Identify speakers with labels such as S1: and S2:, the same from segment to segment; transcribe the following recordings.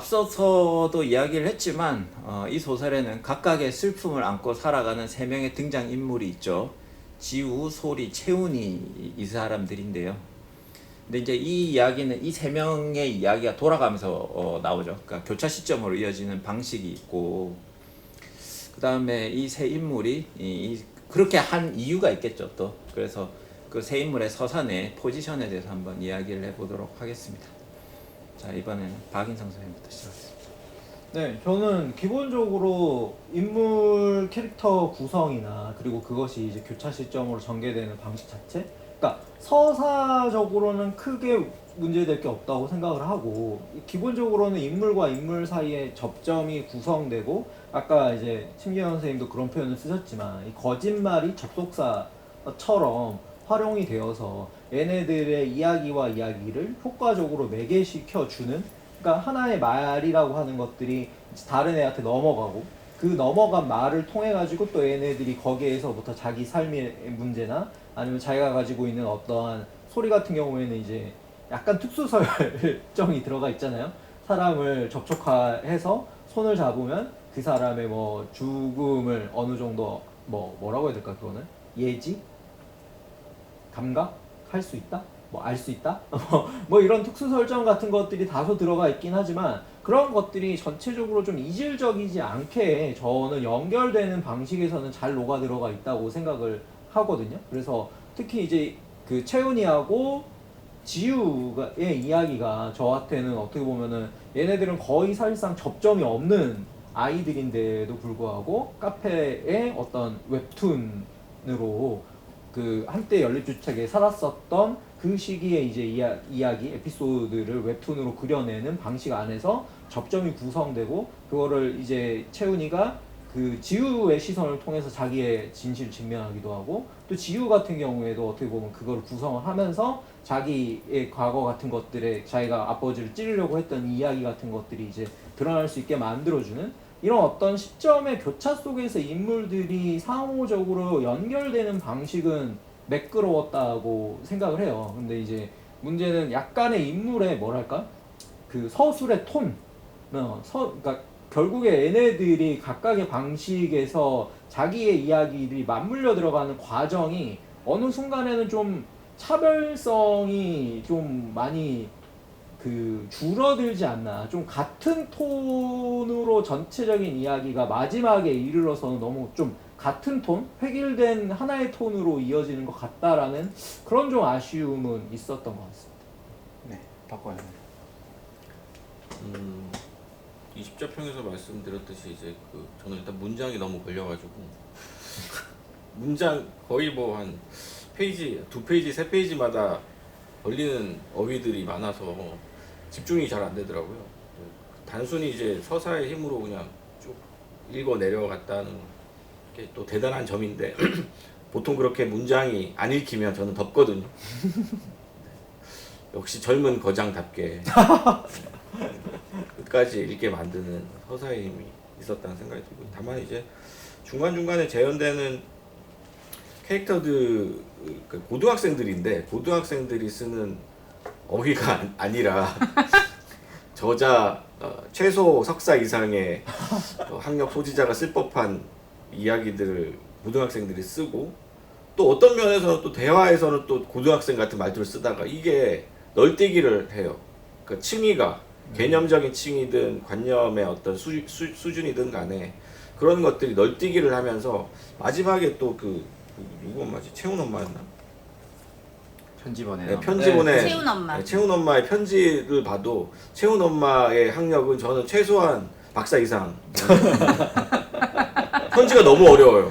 S1: 앞서서도 이야기를 했지만 이 소설에는 각각의 슬픔을 안고 살아가는 세 명의 등장인물이 있죠. 지우, 소리, 채훈이 이 사람들인데요. 근데 이제 이 이야기는 이 세 명의 이야기가 돌아가면서 나오죠. 그러니까 교차 시점으로 이어지는 방식이 있고, 그 다음에 이 세 인물이 그렇게 한 이유가 있겠죠. 또 그래서 그 세 인물의 서사의 포지션에 대해서 한번 이야기를 해보도록 하겠습니다. 자, 이번에는 박인성 선생님부터 시작하겠습니다.
S2: 네, 저는 기본적으로 인물 캐릭터 구성이나 그리고 그것이 이제 교차 시점으로 전개되는 방식 자체, 그러니까 서사적으로는 크게 문제될 게 없다고 생각을 하고, 기본적으로는 인물과 인물 사이에 접점이 구성되고, 아까 이제 심기현 선생님도 그런 표현을 쓰셨지만 이 거짓말이 접속사처럼 활용이 되어서 얘네들의 이야기와 이야기를 효과적으로 매개시켜주는, 그러니까 하나의 말이라고 하는 것들이 다른 애한테 넘어가고, 그 넘어간 말을 통해 가지고 또 얘네들이 거기에서부터 자기 삶의 문제나 아니면 자기가 가지고 있는 어떠한 소리 같은 경우에는 이제 약간 특수설정이 들어가 있잖아요. 사람을 접촉해서 손을 잡으면 그 사람의 뭐 죽음을 어느 정도 뭐라고 해야 될까, 그거는 예지? 감각할 수 있다? 뭐 알 수 있다? 뭐 이런 특수 설정 같은 것들이 다소 들어가 있긴 하지만, 그런 것들이 전체적으로 좀 이질적이지 않게 저는 연결되는 방식에서는 잘 녹아 들어가 있다고 생각을 하거든요. 그래서 특히 이제 그 채훈이하고 지우의 이야기가 저한테는 어떻게 보면은, 얘네들은 거의 사실상 접점이 없는 아이들인데도 불구하고 카페의 어떤 웹툰으로 그 한때 연립주택에 살았었던 그 시기에 이제 이야기 에피소드를 웹툰으로 그려내는 방식 안에서 접점이 구성되고, 그거를 이제 채훈이가 그 지우의 시선을 통해서 자기의 진실을 증명하기도 하고, 또 지우 같은 경우에도 어떻게 보면 그걸 구성을 하면서 자기의 과거 같은 것들에 자기가 아버지를 찌르려고 했던 이야기 같은 것들이 이제 드러날 수 있게 만들어주는, 이런 어떤 시점의 교차 속에서 인물들이 상호적으로 연결되는 방식은 매끄러웠다고 생각을 해요. 근데 이제 문제는 약간의 인물의 뭐랄까, 그 서술의 톤, 그러니까 결국에 얘네들이 각각의 방식에서 자기의 이야기들이 맞물려 들어가는 과정이 어느 순간에는 좀 차별성이 좀 많이 그 줄어들지 않나. 좀 같은 톤으로 전체적인 이야기가 마지막에 이르러서는 너무 좀 같은 톤? 획일된 하나의 톤으로 이어지는 것 같다라는 그런 좀 아쉬움은 있었던 것 같습니다.
S1: 네, 바꿔요.
S3: 이 십자평에서 말씀드렸듯이 이제 저는 일단 문장이 너무 걸려가지고 문장 거의 뭐 한 페이지, 2페이지, 3페이지마다 걸리는 어휘들이 많아서 집중이 잘 안 되더라고요. 단순히 이제 서사의 힘으로 그냥 쭉 읽어 내려갔다는 게 또 대단한 점인데 보통 그렇게 문장이 안 읽히면 저는 덥거든요. 역시 젊은 거장답게 끝까지 읽게 만드는 서사의 힘이 있었다는 생각이 들고, 다만 이제 중간중간에 재현되는 캐릭터들, 고등학생들인데 고등학생들이 쓰는 어휘가 아니라 저자 최소 석사 이상의 학력 소지자가 쓸 법한 이야기들을 고등학생들이 쓰고, 또 어떤 면에서는 또 대화에서는 또 고등학생 같은 말투를 쓰다가 이게 널뛰기를 해요. 그 층위가 개념적인 층이든 관념의 어떤 수준이든 간에 그런 것들이 널뛰기를 하면서 마지막에 또 누구 엄마지? 채훈 엄마였나?
S1: 편집원에
S3: 네, 편집원에
S4: 채훈 엄마.
S3: 네, 채훈 엄마의 편지를 봐도 채훈 엄마의 학력은 저는 최소한 박사 이상. 편지가 너무 어려워요.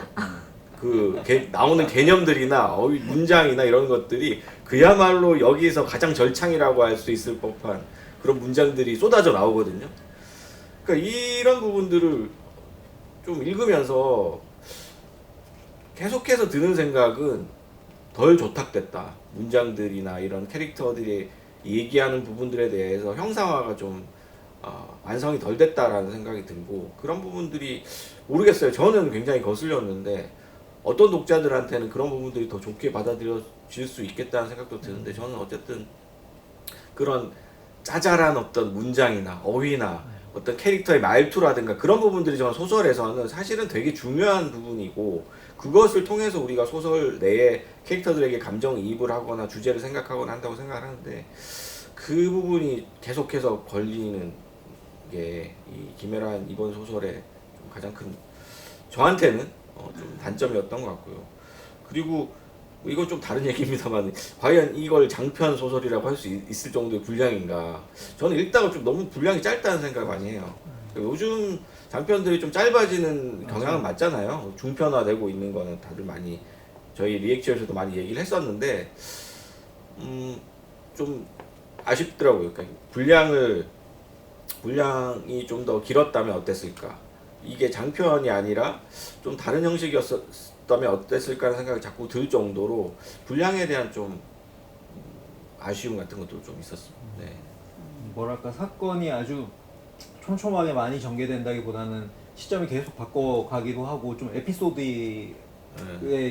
S3: 나오는 개념들이나 문장이나 이런 것들이 그야말로 여기서 가장 절창이라고 할 수 있을 법한 그런 문장들이 쏟아져 나오거든요. 그러니까 이런 부분들을 좀 읽으면서 계속해서 드는 생각은 덜 조탁됐다. 문장들이나 이런 캐릭터들이 얘기하는 부분들에 대해서 형상화가 좀 완성이 덜 됐다라는 생각이 들고, 그런 부분들이 모르겠어요. 저는 굉장히 거슬렸는데 어떤 독자들한테는 그런 부분들이 더 좋게 받아들여질 수 있겠다는 생각도 드는데, 저는 어쨌든 그런 짜잘한 어떤 문장이나 어휘나 어떤 캐릭터의 말투라든가 그런 부분들이 저는 소설에서는 사실은 되게 중요한 부분이고 그것을 통해서 우리가 소설 내에 캐릭터들에게 감정이입을 하거나 주제를 생각하거나 한다고 생각을 하는데 그 부분이 계속해서 걸리는 게 이 김혜란 이번 소설의 좀 가장 큰 저한테는 좀 단점이었던 것 같고요. 그리고 이건 좀 다른 얘기입니다만 과연 이걸 장편 소설이라고 할 수 있을 정도의 분량인가? 저는 읽다가 좀 너무 분량이 짧다는 생각을 많이 해요. 요즘 장편들이 좀 짧아지는 경향은 맞잖아요. 중편화되고 있는 거는 다들 많이 저희 리액션에서도 많이 얘기를 했었는데 좀 아쉽더라고요. 그러니까 분량이 좀 더 길었다면 어땠을까? 이게 장편이 아니라 좀 다른 형식이었다면 어땠을까라는 생각이 자꾸 들 정도로 분량에 대한 좀 아쉬움 같은 것도 좀 있었습니다. 네.
S2: 뭐랄까 사건이 아주 촘촘하게 많이 전개된다기보다는 시점이 계속 바꿔가기도 하고 좀 에피소드의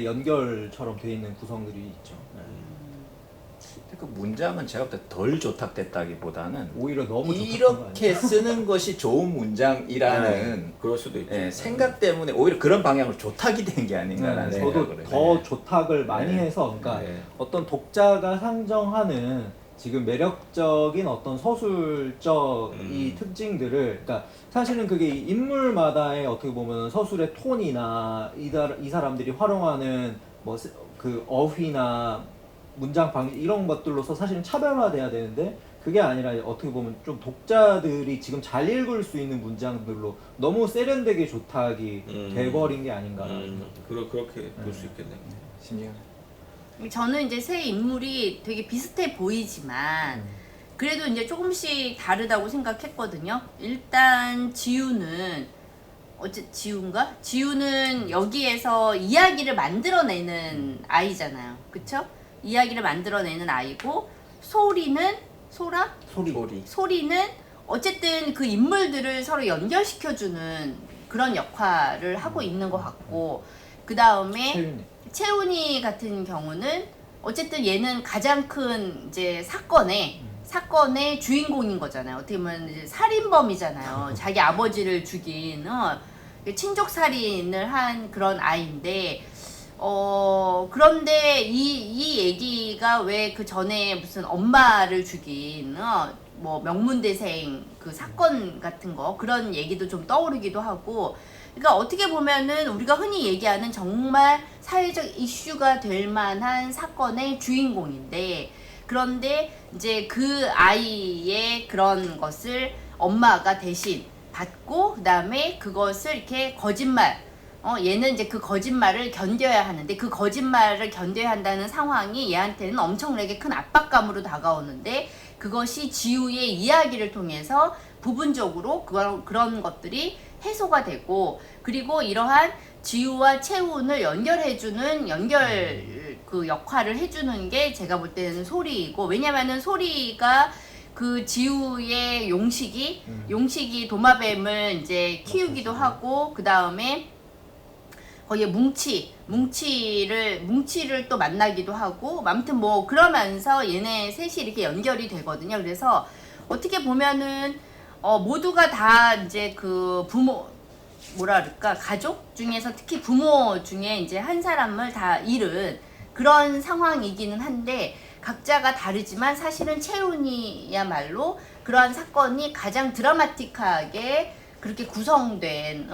S2: 연결처럼 돼 있는 구성들이 있죠. 네.
S1: 그 문장은 제가 볼 때 덜 조탁됐다기보다는
S2: 오히려 너무
S1: 이렇게 쓰는 것이 좋은 문장이라는
S3: 그럴 수도 있죠.
S1: 생각 때문에 오히려 그런 방향으로 조탁이 된 게 아닌가라는
S2: 저도
S1: 생각을 해요.
S2: 더 조탁을 많이
S1: 네.
S2: 해서 그러니까
S3: 네.
S2: 어떤 독자가 상정하는 지금 매력적인 어떤 서술적 이 특징들을 그러니까 사실은 그게 이 인물마다의 어떻게 보면 서술의 톤이나 이 사람들이 활용하는 뭐 그 어휘나 문장 방식 이런 것들로서 사실은 차별화돼야 되는데 그게 아니라 어떻게 보면 좀 독자들이 지금 잘 읽을 수 있는 문장들로 너무 세련되게 조탁이 돼버린 게 아닌가라는 생각이
S3: 그렇게 볼 수 있겠네요.
S1: 심지어
S4: 저는 이제 세 인물이 되게 비슷해 보이지만 그래도 이제 조금씩 다르다고 생각했거든요. 일단 지우는 지우인가? 지우는 여기에서 이야기를 만들어내는 아이잖아요. 그쵸? 이야기를 만들어내는 아이고 소리는 소리는 어쨌든 그 인물들을 서로 연결시켜주는 그런 역할을 하고 있는 것 같고 그 다음에 채훈이 같은 경우는 어쨌든 얘는 가장 큰 이제 사건의 주인공인 거잖아요. 어떻게 보면 이제 살인범이잖아요. 자기 아버지를 죽인 친족 살인을 한 그런 아이인데 그런데 이 얘기가 왜 그 전에 무슨 엄마를 죽인 뭐 명문대생 그 사건 같은 거 그런 얘기도 좀 떠오르기도 하고 그러니까 어떻게 보면은 우리가 흔히 얘기하는 정말 사회적 이슈가 될 만한 사건의 주인공인데 그런데 이제 그 아이의 그런 것을 엄마가 대신 받고 그다음에 그것을 이렇게 얘는 이제 그 거짓말을 견뎌야 하는데 그 거짓말을 견뎌야 한다는 상황이 얘한테는 엄청나게 큰 압박감으로 다가오는데 그것이 지우의 이야기를 통해서 부분적으로 그런 것들이 해소가 되고 그리고 이러한 지우와 채훈을 연결해주는 그 역할을 해주는 게 제가 볼 때는 소리이고 왜냐면은 소리가 그 지우의 용식이 도마뱀을 이제 키우기도 하고 그 다음에 거기에 뭉치를 또 만나기도 하고 아무튼 뭐 그러면서 얘네 셋이 이렇게 연결이 되거든요. 그래서 어떻게 보면은 모두가 다 이제 그 부모 뭐라 그럴까 가족 중에서 특히 부모 중에 이제 한 사람을 다 잃은 그런 상황이기는 한데 각자가 다르지만 사실은 채훈이야말로 그러한 사건이 가장 드라마틱하게 그렇게 구성된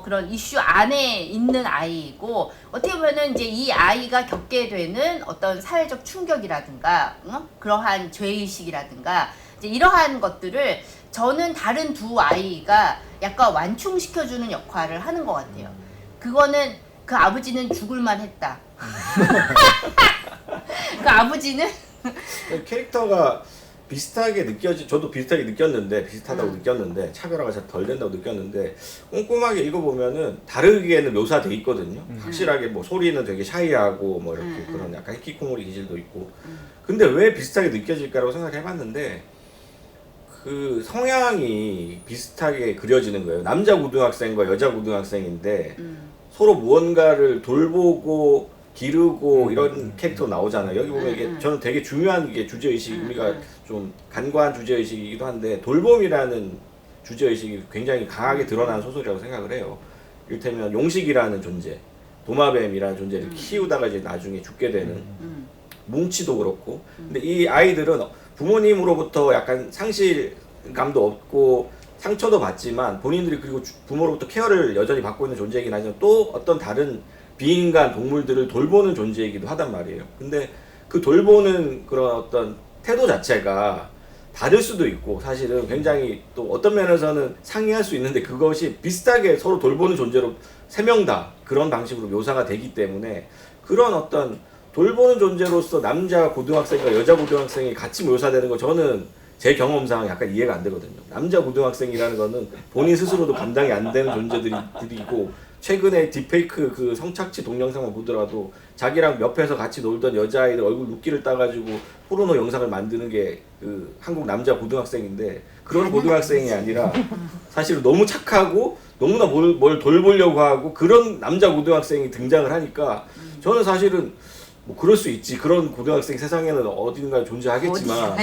S4: 그런 이슈 안에 있는 아이이고 어떻게 보면은 이제 이 아이가 겪게 되는 어떤 사회적 충격이라든가 그러한 죄의식이라든가 이제 이러한 것들을 저는 다른 두 아이가 약간 완충시켜주는 역할을 하는 것 같아요. 그거는 그 아버지는 죽을만 했다. 그 아버지는
S3: 캐릭터가 비슷하게 저도 비슷하게 비슷하다고 느꼈는데 차별화가 잘 덜 된다고 느꼈는데 꼼꼼하게 읽어보면은 다르게는 묘사돼 있거든요. 확실하게 뭐 소리는 되게 샤이하고 뭐 이렇게 그런 약간 히키코모리 기질도 있고 근데 왜 비슷하게 느껴질까라고 생각을 해봤는데 그 성향이 비슷하게 그려지는 거예요. 남자 고등학생과 여자 고등학생인데 서로 무언가를 돌보고 기르고 이런 캐릭터 나오잖아요. 여기 보면 이게 저는 되게 중요한 게 주제의식 우리가 좀 좀 간과한 주제의식이기도 한데 돌봄이라는 주제의식이 굉장히 강하게 드러나는 소설이라고 생각을 해요. 이를테면 용식이라는 존재, 도마뱀이라는 존재를 키우다가 이제 나중에 죽게 되는 뭉치도 그렇고, 근데 이 아이들은 부모님으로부터 약간 상실감도 없고 상처도 받지만 본인들이 그리고 부모로부터 케어를 여전히 받고 있는 존재이긴 하지만 또 어떤 다른 비인간 동물들을 돌보는 존재이기도 하단 말이에요. 근데 그 돌보는 그런 어떤 태도 자체가 다를 수도 있고 사실은 굉장히 또 어떤 면에서는 상이할 수 있는데 그것이 비슷하게 서로 돌보는 존재로 세 명 다 그런 방식으로 묘사가 되기 때문에 그런 어떤 돌보는 존재로서 남자 고등학생과 여자 고등학생이 같이 묘사되는 거 저는 제 경험상 약간 이해가 안 되거든요. 남자 고등학생이라는 거는 본인 스스로도 감당이 안 되는 존재들이고 최근에 딥페이크 그 성착취 동영상을 보더라도 자기랑 옆에서 같이 놀던 여자아이들 얼굴 눕기를 따가지고 포르노 영상을 만드는 게 그 한국 남자 고등학생인데 그런 고등학생이 아니라 사실 너무 착하고 너무나 뭘 돌보려고 하고 그런 남자 고등학생이 등장을 하니까 저는 사실은 뭐 그럴 수 있지. 그런 고등학생 세상에는 어딘가에 존재하겠지만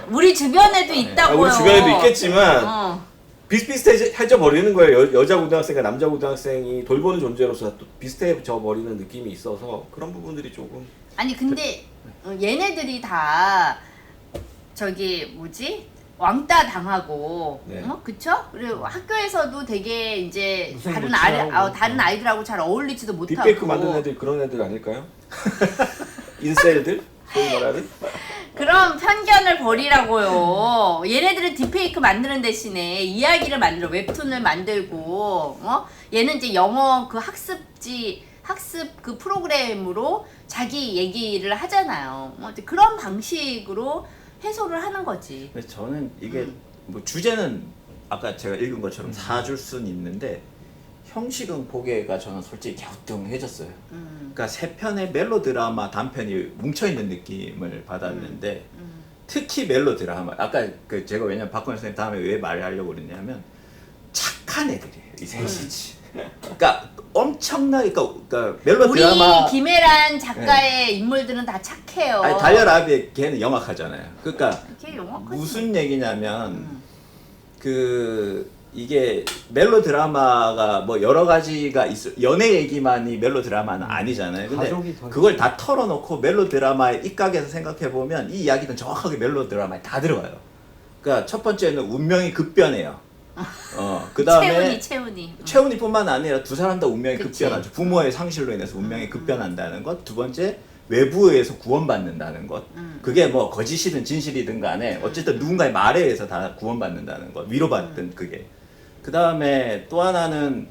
S4: 우리 주변에도 있다고요.
S3: 우리 주변에도 있겠지만
S4: 어.
S3: 비슷비슷해져 버리는 거예요. 여자 고등학생과 남자 고등학생이 돌보는 존재로서 또 비슷해져 버리는 느낌이 있어서 그런 부분들이 조금
S4: 아니 근데 얘네들이 다 저기 뭐지? 왕따 당하고
S3: 네.
S4: 그쵸? 그리고 학교에서도 되게 이제
S2: 무슨
S4: 다른
S2: 뭐 취하고
S4: 다른 아이들하고 잘 어울리지도 못하고
S3: 딥페이크 만드는 애들 그런 애들 아닐까요? 인셀들? 소위 말하는?
S4: 그런 편견을 버리라고요. 얘네들은 딥페이크 만드는 대신에 이야기를 만들어 웹툰을 만들고 얘는 이제 영어 그 학습 그 프로그램으로 자기 얘기를 하잖아요. 그런 방식으로 해소를 하는 거지.
S1: 근데 저는 이게 뭐 주제는 아까 제가 읽은 것처럼 사줄 수는 있는데 형식은 보기가 저는 솔직히 갸우뚱해졌어요. 그러니까 세 편의 멜로드라마 단편이 뭉쳐있는 느낌을 받았는데 특히 멜로드라마 아까 그 제가 왜냐면 박건희 선생님 다음에 왜 말하려고 그랬냐면 착한 애들이에요 이 셋이지. 그러니까 엄청나게 그러니까 멜로드라마
S4: 우리 김혜란 작가의 인물들은 다 착해요.
S1: 아니 달려라비의 걔는 영악하잖아요. 그러니까
S4: 걔 영악하지.
S1: 무슨 얘기냐면 그 이게 멜로드라마가 뭐 여러 가지가 있어 연애 얘기만이 멜로드라마는 아니잖아요. 근데
S2: 가족이 더
S1: 그걸 다 털어놓고 멜로드라마의 입각에서 생각해 보면 이 이야기는 정확하게 멜로드라마에 다 들어가요. 그러니까 첫 번째는 운명이 급변해요. 그 다음에
S4: 채훈이.
S1: 채훈이뿐만 아니라 두 사람 다 운명이
S4: 그치.
S1: 급변하죠. 부모의 상실로 인해서 운명이 급변한다는 것. 두 번째 외부에 의해서 구원받는다는 것. 그게 뭐 거짓이든 진실이든 간에 어쨌든 누군가의 말에 의해서 다 구원받는다는 것. 위로받든 그게. 그 다음에 또 하나는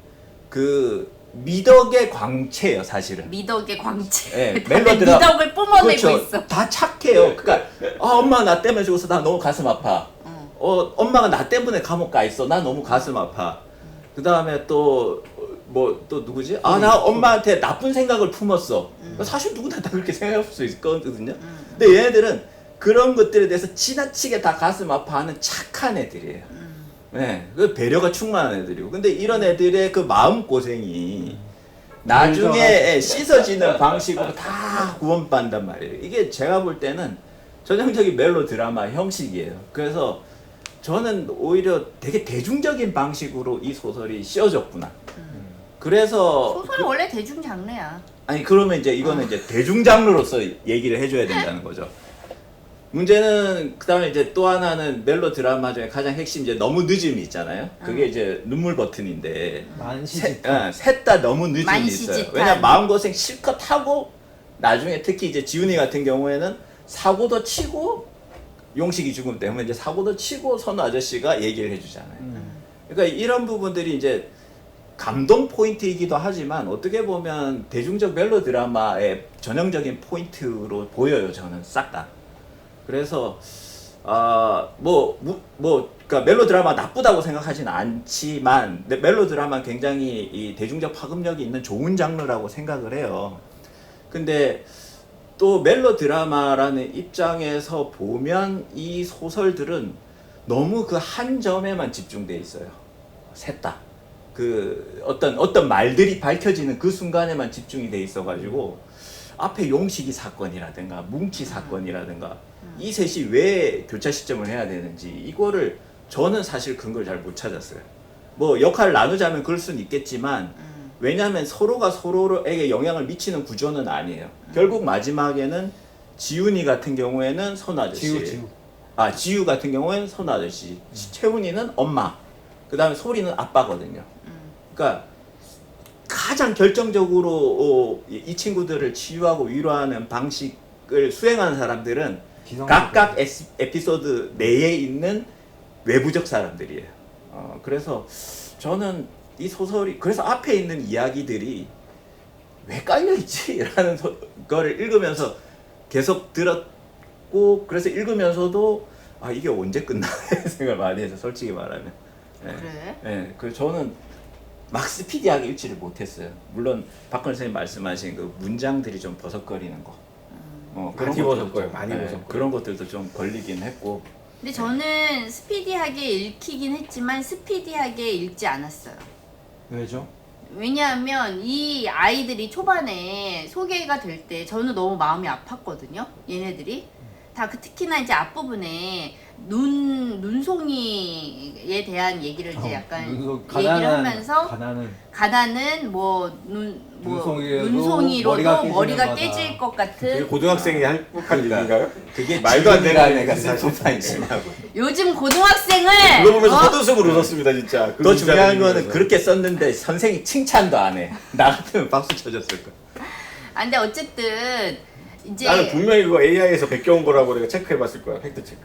S1: 그 미덕의 광채예요, 사실은.
S4: 미덕의 광채.
S1: 예,
S4: 다들 미덕을 뿜어내고
S1: 그렇죠.
S4: 있어.
S1: 다 착해요. 그러니까 엄마 나 때문에 죽어서 나 너무 가슴 아파. 엄마가 나 때문에 감옥 가 있어. 나 너무 가슴 아파. 그 다음에 또 뭐 또 누구지? 아 나 엄마한테 나쁜 생각을 품었어. 사실 누구나 다 그렇게 생각할 수 있거든요. 근데 얘네들은 그런 것들에 대해서 지나치게 다 가슴 아파하는 착한 애들이에요. 네, 그 배려가 충만한 애들이고. 근데 이런 애들의 그 마음 고생이 나중에 씻어지는 방식으로 다 구원받는단 말이에요. 이게 제가 볼 때는 전형적인 멜로 드라마 형식이에요. 그래서 저는 오히려 되게 대중적인 방식으로 이 소설이 씌워졌구나. 그래서
S4: 소설은 원래 대중 장르야.
S1: 아니 그러면 이제 이거는 이제 대중 장르로서 얘기를 해줘야 된다는 거죠. 문제는 그다음에 이제 또 하나는 멜로 드라마 중에 가장 핵심 이제 너무 늦음이 있잖아요. 그게 이제 눈물 버튼인데
S2: 만시지탄.
S1: 셋 다 너무 늦음이 있어요.
S4: 만시지탄.
S1: 왜냐 마음고생 실컷 하고 나중에 특히 이제 지훈이 같은 경우에는 사고도 치고 용식이 죽음 때문에 이제 사고도 치고 선우 아저씨가 얘기를 해주잖아요. 그러니까 이런 부분들이 이제 감동 포인트이기도 하지만 어떻게 보면 대중적 멜로 드라마의 전형적인 포인트로 보여요. 저는 싹 다. 그래서 그러니까 멜로 드라마 나쁘다고 생각하진 않지만 멜로 드라마는 굉장히 이 대중적 파급력이 있는 좋은 장르라고 생각을 해요. 근데 또 멜로 드라마라는 입장에서 보면 이 소설들은 너무 그 한 점에만 집중돼 있어요. 셋 다. 그 어떤 말들이 밝혀지는 그 순간에만 집중이 돼 있어가지고 앞에 용식이 사건이라든가 뭉치 사건이라든가 이 셋이 왜 교차 시점을 해야 되는지 이거를 저는 사실 근거를 잘 못 찾았어요. 뭐 역할을 나누자면 그럴 수는 있겠지만 왜냐하면 서로가 서로에게 영향을 미치는 구조는 아니에요. 결국 마지막에는 지훈이 같은 경우에는 선우 아저씨, 지우 같은 경우에는 선우 아저씨, 채훈이는 엄마, 그 다음에 소리는 아빠거든요. 그러니까 가장 결정적으로 이 친구들을 치유하고 위로하는 방식을 수행하는 사람들은 각각 에피소드 내에 있는 외부적 사람들이에요. 그래서 저는 이 소설이 그래서 앞에 있는 이야기들이 왜 깔려있지라는 거를 읽으면서 계속 들었고 그래서 읽으면서도 이게 언제 끝나 생각을 많이 해서 솔직히 말하면
S4: 그래?
S1: 네, 그 저는 막 스피디하게 읽지를 못했어요. 물론 박근 선생님 말씀하신 그 문장들이 좀 버석거리는 거
S3: 많이 버석거려요. 많이 버석거려요.
S1: 그런 것들도 좀 걸리긴 했고
S4: 근데 저는 스피디하게 읽히긴 했지만 스피디하게 읽지 않았어요.
S2: 왜죠?
S4: 왜냐하면 이 아이들이 초반에 소개가 될 때 저는 너무 마음이 아팠거든요. 얘네들이 다 특히나 이제 앞부분에 눈송이에 대한 얘기를 이제 약간 얘기를 하면서 가난은 눈송이로도 머리가 깨질 것
S3: 그게
S4: 같은
S3: 고등학생이 할 법한 얘기인가요?
S1: 그게
S3: 말도 안 되는
S1: 애가 슬픔만 있냐고.
S4: 요즘 고등학생을
S3: 그거 보면서 헛웃음을 웃었습니다 진짜.
S1: 더 중요한 거는 그렇게 썼는데 선생이 칭찬도 안 해. 나 같으면 박수 쳐줬을 거야.
S4: 근데 어쨌든 이제
S3: 나는 분명히 그거 AI에서 베껴온 거라고 내가 체크해봤을 거야. 팩트 체크.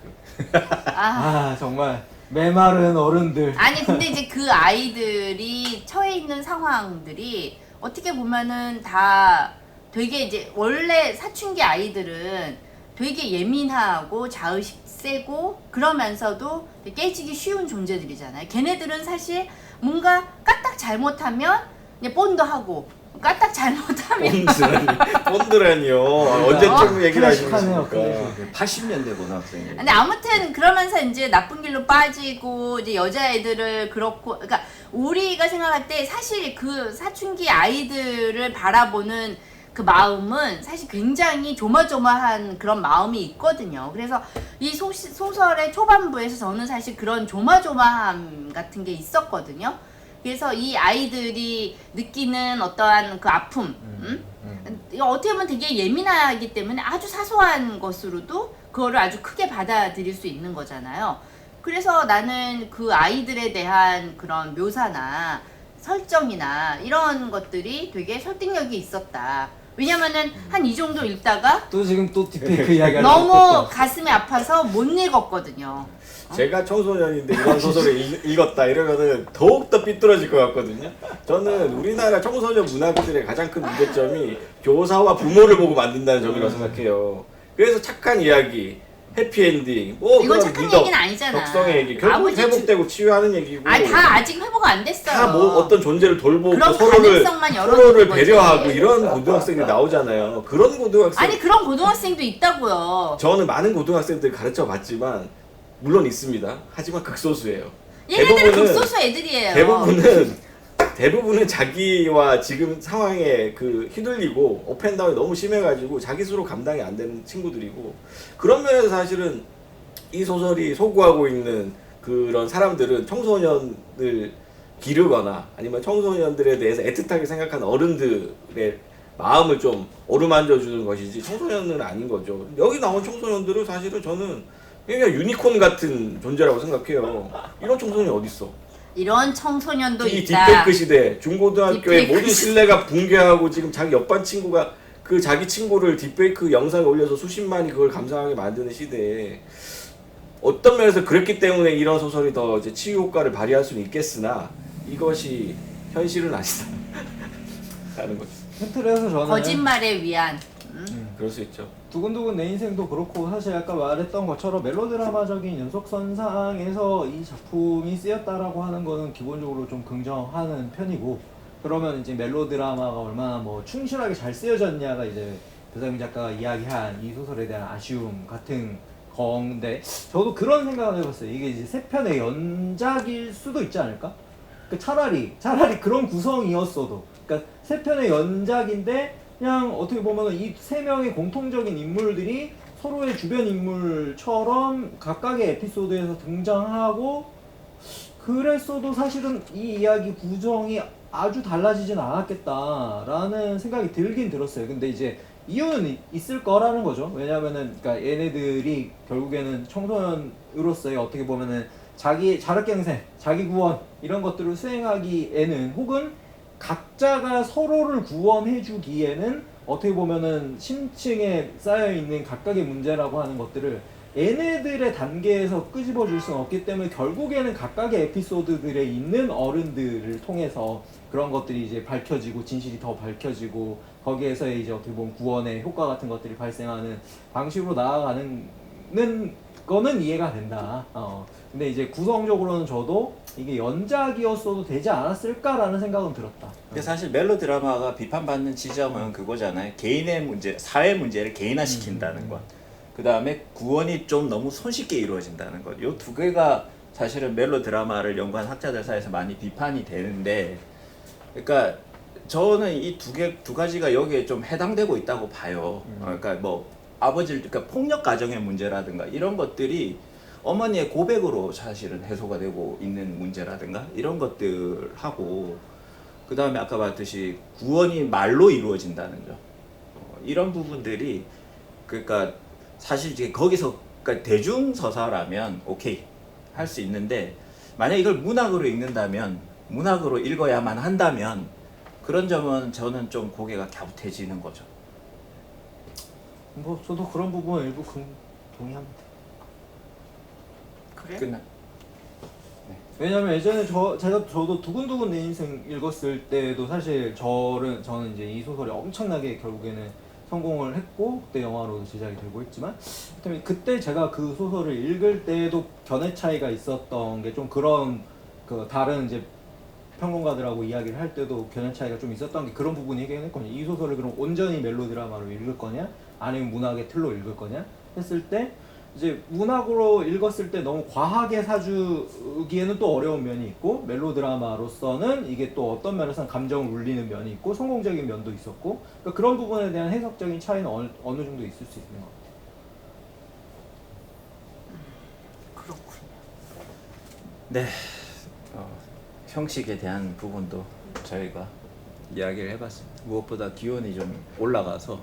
S2: 정말 메마른 어른들.
S4: 아니 근데 이제 그 아이들이 처해 있는 상황들이 어떻게 보면은 다 되게 이제 원래 사춘기 아이들은 되게 예민하고 자의식 세고 그러면서도 깨지기 쉬운 존재들이잖아요. 걔네들은 사실 뭔가 까딱 잘못하면 이제 본드 하고 까딱 잘못하면
S3: 본드라니요. 언제쯤 얘기를 하시는 겁니까?
S1: 80년대 고등학생이에요.
S4: 근데 아무튼 그러면서 이제 나쁜 길로 빠지고 이제 여자애들을 그렇고 그러니까 우리가 생각할 때 사실 그 사춘기 아이들을 바라보는 그 마음은 사실 굉장히 조마조마한 그런 마음이 있거든요. 그래서 이 소설의 초반부에서 저는 사실 그런 조마조마함 같은 게 있었거든요. 그래서 이 아이들이 느끼는 어떠한 그 아픔, 이거 어떻게 보면 되게 예민하기 때문에 아주 사소한 것으로도 그거를 아주 크게 받아들일 수 있는 거잖아요. 그래서 나는 그 아이들에 대한 그런 묘사나 설정이나 이런 것들이 되게 설득력이 있었다. 왜냐면은 한 이 정도 읽다가
S2: 또 지금 또 디페이크 이야기를
S4: 너무 가슴이 아파서 못 읽었거든요.
S3: 제가 청소년인데 이런 소설을 읽었다 이러면은 더욱더 삐뚤어질 것 같거든요. 저는 우리나라 청소년 문학들의 가장 큰 문제점이 교사와 부모를 보고 만든다는 점이라고 생각해요. 그래서 착한 이야기, 해피엔딩, 뭐
S4: 이건
S3: 그런
S4: 착한
S3: 미덕,
S4: 얘기는 아니잖아.
S3: 적성의 얘기, 결국 회복되고 치유하는 얘기고.
S4: 다 아직 회복 안 됐어요.
S3: 다 뭐 어떤 존재를 돌보고
S4: 그런
S3: 서로를
S4: 가능성만 열어놓는 거지.
S3: 배려하고 이런 고등학생들이 나오잖아요. 그런 고등학생.
S4: 아니 그런 고등학생도 있다고요.
S3: 저는 많은 고등학생들 가르쳐 봤지만 물론 있습니다. 하지만 극소수예요.
S4: 얘네들은 극소수 애들이에요.
S3: 대부분은 자기와 지금 상황에 그 휘둘리고 업앤다운이 너무 심해가지고 자기 스스로 감당이 안 되는 친구들이고 그런 면에서 사실은 이 소설이 소구하고 있는 그런 사람들은 청소년을 기르거나 아니면 청소년들에 대해서 애틋하게 생각하는 어른들의 마음을 좀 어루만져 주는 것이지 청소년은 아닌 거죠. 여기 나온 청소년들은 사실은 저는 그냥 유니콘 같은 존재라고 생각해요. 이런 청소년이 어딨어?
S4: 이런 청소년도
S3: 이
S4: 있다.
S3: 딥페이크 시대, 중고등학교의
S4: 딥페이크
S3: 모든 신뢰가 붕괴하고 지금 자기 옆반 친구가 그 자기 친구를 딥페이크 영상에 올려서 수십만이 그걸 감상하게 만드는 시대에 어떤 면에서 그랬기 때문에 이런 소설이 더 이제 치유 효과를 발휘할 수는 있겠으나 이것이 현실은 아니다 하는 거죠.
S2: 틀에서 저는
S4: 거짓말에 위한.
S3: 그럴 수 있죠.
S2: 두근두근 내 인생도 그렇고 사실 아까 말했던 것처럼 멜로드라마적인 연속선상에서 이 작품이 쓰였다라고 하는 거는 기본적으로 좀 긍정하는 편이고 그러면 이제 멜로드라마가 얼마나 뭐 충실하게 잘 쓰여졌냐가 이제 배상민 작가가 이야기한 이 소설에 대한 아쉬움 같은 건데 저도 그런 생각을 해봤어요. 이게 이제 세 편의 연작일 수도 있지 않을까? 차라리 그런 구성이었어도 그러니까 세 편의 연작인데 그냥 어떻게 보면 이 세 명의 공통적인 인물들이 서로의 주변 인물처럼 각각의 에피소드에서 등장하고 그랬어도 사실은 이 이야기 구성이 아주 달라지진 않았겠다라는 생각이 들긴 들었어요. 근데 이제 이유는 있을 거라는 거죠. 왜냐면은 그러니까 얘네들이 결국에는 청소년으로서의 어떻게 보면은 자기 자력갱생, 자기 구원 이런 것들을 수행하기에는 혹은 각자가 서로를 구원해주기에는 어떻게 보면은 심층에 쌓여 있는 각각의 문제라고 하는 것들을 얘네들의 단계에서 끄집어 줄 수는 없기 때문에 결국에는 각각의 에피소드들에 있는 어른들을 통해서 그런 것들이 이제 밝혀지고 진실이 더 밝혀지고 거기에서 이제 어떻게 보면 구원의 효과 같은 것들이 발생하는 방식으로 나아가는 거는 이해가 된다. 근데 이제 구성적으로는 저도 이게 연작이었어도 되지 않았을까라는 생각은 들었다.
S1: 근데 사실 멜로드라마가 비판받는 지점은 그거잖아요. 개인의 문제, 사회 문제를 개인화시킨다는 것. 그 다음에 구원이 좀 너무 손쉽게 이루어진다는 것. 요 두 개가 사실은 멜로드라마를 연구한 학자들 사이에서 많이 비판이 되는데, 그러니까 저는 이 두 가지가 여기에 좀 해당되고 있다고 봐요. 그러니까 뭐 그러니까 폭력 가정의 문제라든가 이런 것들이 어머니의 고백으로 사실은 해소가 되고 있는 문제라든가 이런 것들하고, 그 다음에 아까 봤듯이 구원이 말로 이루어진다는 점, 이런 부분들이 그러니까 사실 이제 거기서 그러니까 대중 서사라면 오케이 할 수 있는데, 만약 이걸 문학으로 읽는다면, 문학으로 읽어야만 한다면 그런 점은 저는 좀 고개가 갸웃해지는 거죠.
S2: 뭐 저도 그런 부분 일부 동의합니다.
S4: 그래?
S1: 끝나.
S2: 왜냐면 예전에 저도 두근두근 내 인생 읽었을 때도 사실 저는 이제 이 소설이 엄청나게 결국에는 성공을 했고 그때 영화로 제작이 되고 했지만 그때 제가 그 소설을 읽을 때도 견해 차이가 있었던 게 좀 그런 그 다른 이제 평론가들하고 이야기를 할 때도 견해 차이가 좀 있었던 게 그런 부분이긴 했거든요. 이 소설을 그럼 온전히 멜로드라마로 읽을 거냐 아니면 문학의 틀로 읽을 거냐 했을 때 이제 문학으로 읽었을 때 너무 과하게 사주기에는 또 어려운 면이 있고 멜로드라마로서는 이게 또 어떤 면에서는 감정을 울리는 면이 있고 성공적인 면도 있었고 그러니까 그런 부분에 대한 해석적인 차이는 어느 정도 있을 수 있는 것 같아요.
S4: 그렇군요.
S1: 네, 형식에 대한 부분도 저희가 이야기를 해봤습니다. 무엇보다 기온이 좀 올라가서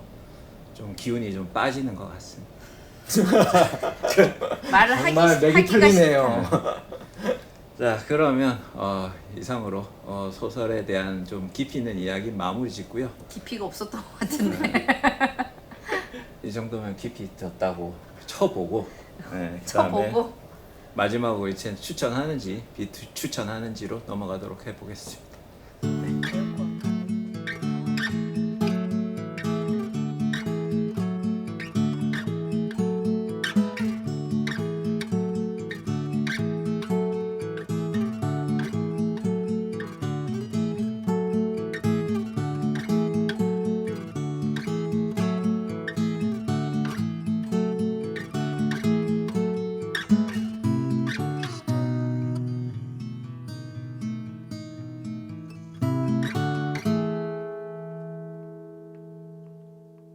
S1: 좀 기운이 좀 빠지는 것 같습니다.
S4: 말을
S2: 정말 맥이
S4: 하기가
S2: 틀리네요.
S1: 자, 그러면 이상으로 소설에 대한 좀 깊이 있는 이야기 마무리 짓고요.
S4: 깊이가 없었던 것 같은데.
S1: 이 정도면 깊이 있었다고 쳐보고, 네, 그다음에
S4: 쳐보고.
S1: 마지막으로 이제 추천하는지 비추천하는지로 넘어가도록 해보겠습니다.